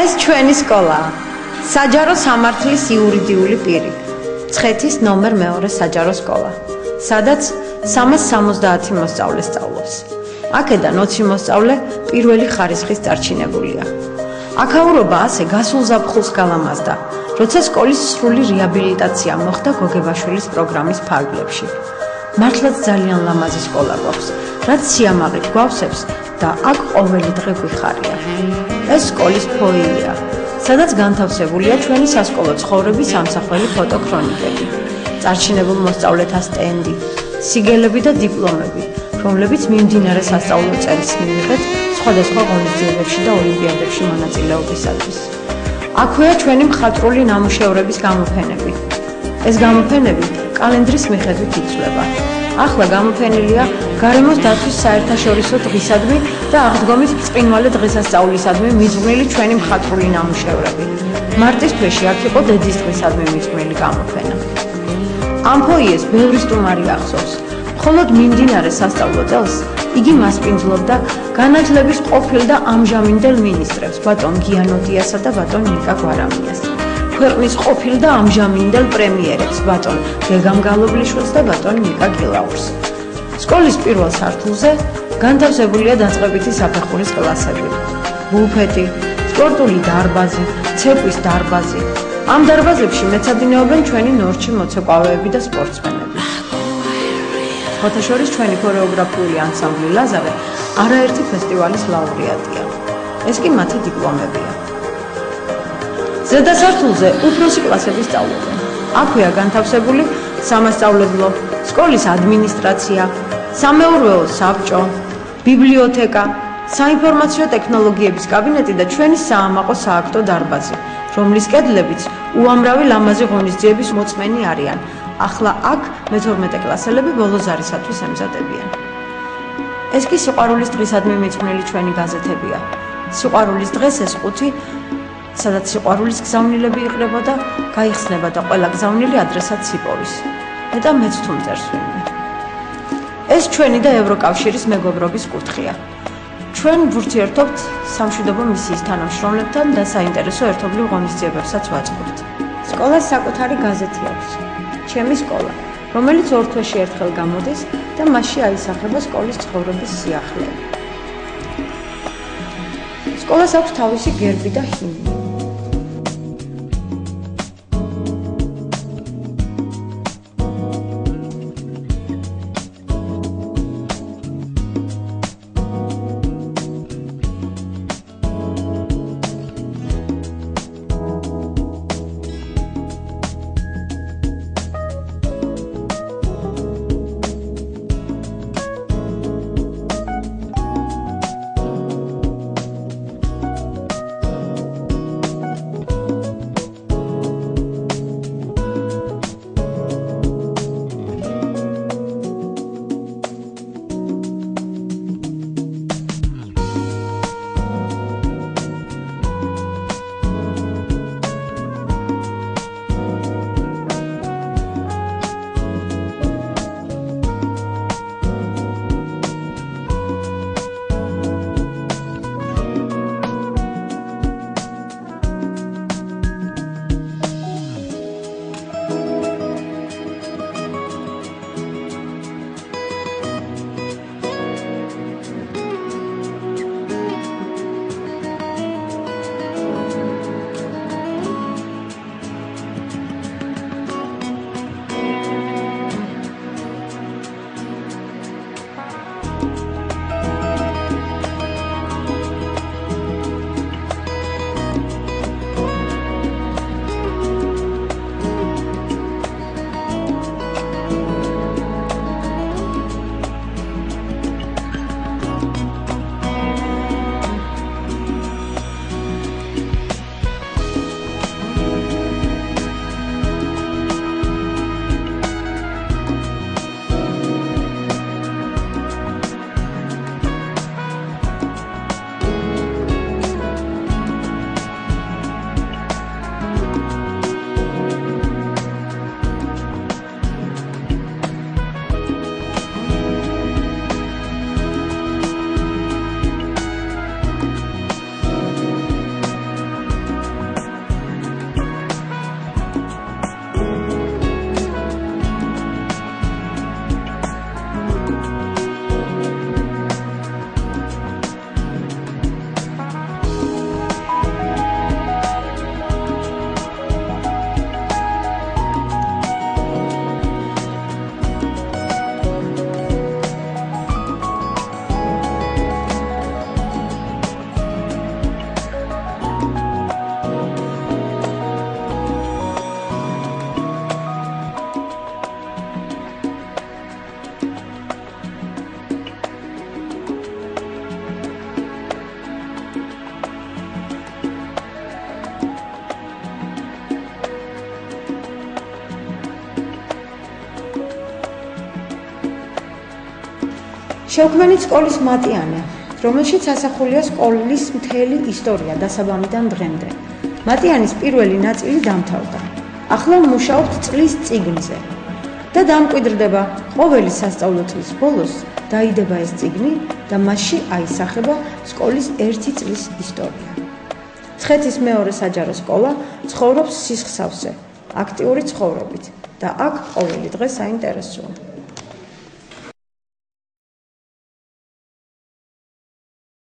ეს ჩვენი სკოლაა. საჯარო სამართლის იურიდიული პირი. მცხეთის ნომერ 2 საჯარო სკოლა, სადაც 370 მოსწავლე სწავლობს. აქედან 20 მოსწავლე პირველი ხარისხის წარჩინებულია. აქაურობა ასე გასულ ზაფხულს გალამაზდა, როცა სკოლის სრული რეაბილიტაცია მოხდა გოგებაშვილის პროგრამის ფარგლებში. მართლაც ძალიან ლამაზი სკოლა გვაქვს, რაც სიამაყით გვავსებს და აქ ყოველი დღე გვიხარია. ეს სკოლის ფოიეა, სადაც განთავსებულია ჩვენი სასკოლო ცხოვრების ამსახველი ფოტოქრონიკები, წარჩინებულ მოსწავლეთა სტენდი, სიგელები და დიპლომები, რომლებიც მიმდინარე სასწავლო წელს მივიღეთ სხვადასხვა ღონისძიებებში და ოლიმპიადებში მონაწილეობისათვის. აქვეა ჩვენი მხატვრული ნამუშევრების გამოფენები. ეს გამოფენები კალენდრის მიხედვით იცვლება. ახლა გამოფენილია გარემოს დაცვის საერთაშორისო დღისადმი და აღდგომის ბრწყინვალე დღესასწაულისადმი მიძღვნილი ჩვენი მხატვრული ნამუშევრები. მარტის თვეში აქ იყო დედის დღისადმი მიძღვნილი გამოფენა. ამ ფოიეს ბევრი სტუმარი ახსოვს. მხოლოდ მიმდინარე სასწავლო წელს იგი მასპინძლობდა განათლების ყოფილ და ამჟამინდელ მინისტრებს, ბატონ გიანოდიასა და ბატონ ნიკა გვარამიას. ქვეყნის ყოფილ და ამჟამინდელ პრემიერებს, ბატონ გეგამ გალობლიშვილს და ბატონ ნიკა გილაურს. სკოლის პირველ სართულზე განთავსებულია დაწყებითი საფეხურის კლასები, ბუფეტი, სპორტული დარბაზი, ცეკვის დარბაზი. ამ დარბაზებში მეცადინეობენ ჩვენი ნორჩი მოცეკვავეები და სპორტსმენები. ფოთაშორის ჩვენი ქორეოგრაფიული ანსამბლი ლაზარე არაერთი ფესტივალის ლაურეატია. ეს კი მათი დიპლომებია. ზედა სართულზე უფროსი კლასები სწავლობენ. აქვეა განთავსებული სამასწავლებლო, სკოლის ადმინისტრაცია, სამეურვეო საბჭო, ბიბლიოთეკა, საინფორმაციო ტექნოლოგიების კაბინეტი და ჩვენი საამაყო სააქტო დარბაზი, რომლის კედლებიც უამრავი ლამაზი ღონისძიების მოწმენი არიან. ახლა აქ მე-12 კლასელები ბოლო ზარისათვის ემზადებიან. ეს კი სიყვარულის დღისადმი მიძღვნილი ჩვენი გაზეთებია. სიყვარულის დღეს ეს ყუთი, სადაც სიყვარულის გზავნილები იყრებოდა, გაიხსნება და ყველა გზავნილი ადრესატს იპოვის. და მეც თუ მწერს ვინმე. ეს ჩვენი და ევროკავშირის მეგობრობის კუთხეა. ჩვენ ვურთიერთობთ სამშვიდობო მისიის თანამშრომლებთან და საინტერესო ერთობლივ ღონისძიებებსაც ვაწყობთ. სკოლას საკუთარი გაზეთი აქვს. ჩემი სკოლა, რომელიც 2 თვეში ერთხელ გამოდის და მასში აისახება სკოლის ცხოვრების სიახლეები. სკოლას აქვს თავისი გერბი და ჰიმნი. შევქმნით სკოლის მატიანე, რომელშიც ასახულია სკოლის მთელი ისტორია დასაბამიდან დღემდე. მატიანის პირველი ნაწილი დამთავრდა. ახლა მუშაობთ წლის წიგნზე და დამკვიდრდება ყოველი სასწავლო წლის ბოლოს დაიდება ეს წიგნი და მასში აისახება სკოლის 1 წლის ისტორია. მცხეთის მეორე საჯარო სკოლა ცხოვრობს სისხლსავსე, აქტიური ცხოვრობით და აქ ყოველი დღე საინტერესოა.